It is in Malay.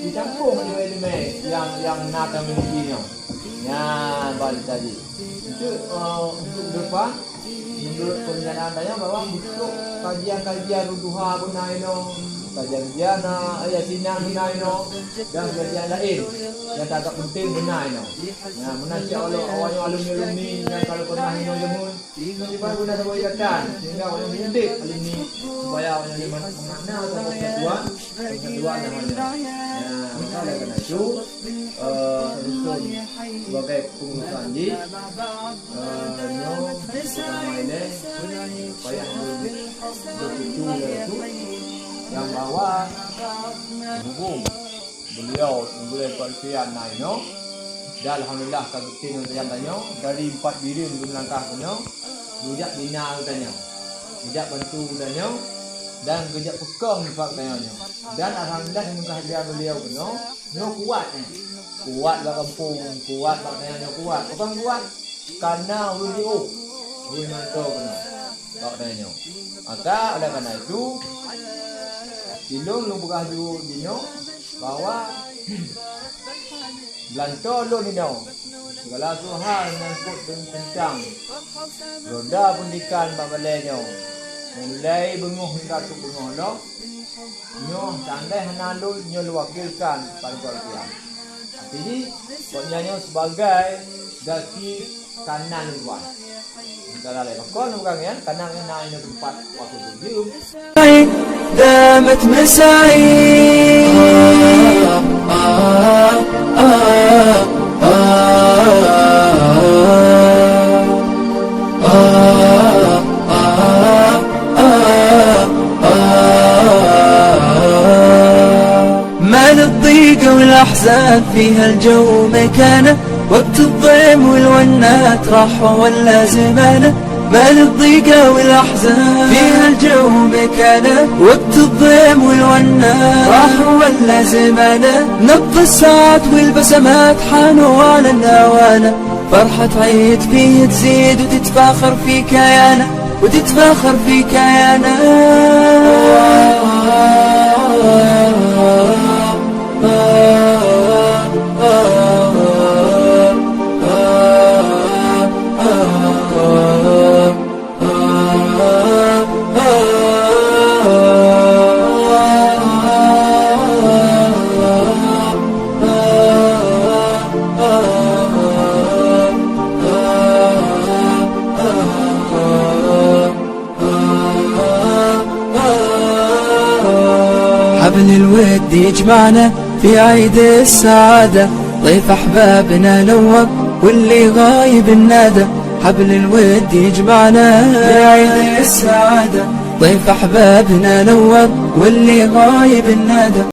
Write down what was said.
Dicampur elemen yang nak memilikinya. Ya, balik tadi. Itu untuk depan menurut penjelasan saya bahwa untuk kajian-kajian ruduha gunaino, kajian sinang gunaino dan kajian lain yang agak penting gunaino. Ya, menasih awalnya alumni yang kalau pernah ino jemun, tiba guna sebuah ikatan sehingga orang mendidik alumni supaya orang yang makna atau kesatuan namanya. Ya, oleh karena itu sebagai pengusaha ini pertama ini supaya begitu yaitu yang bawa hubung beliau kualifian naino dan alhamdulillah kabukti yang tanya dari 4 birin melangkah punya budak bina tanya budak bantu tanya dan kerja pegang fak tanya dan alhamdulillah dengan kehadiran beliau punya kuat lah kampung, kuat maknanya kuat. Bukan kuat karena beliau manto kena. Maknanya. Maka oleh karena itu silung lu buka dulu dino bahwa belanto lu dino. Segala hal nyangkut dengan kencang. Roda pendidikan babalenya. Mulai benguh hingga tu benguh lo. Nyo tandai hanalu nyo wakilkan pada keluarga. Jadi buatnya sebagai daki kanan luar. Kalau lewat kon bukan ya, kanan ini tempat waktu berdiam. Damat masai. والأحزان فيها الجو مكانه وقت الضيم والونات راح ولا زمانه ما للضيقة والأحزان فيها الجو مكانه وقت الضيم والونات راح ولا زمانه نبض الساعات والبسمات حانوا على النوانة فرحة عيد فيه تزيد وتتفاخر في كيانه وتتفاخر في كيانه حبل الود يجمعنا في عيد السعادة ضيف أحبابنا نور واللي غايب النادى حبل الود يجمعنا في عيد السعادة ضيف أحبابنا نور واللي غايب النادى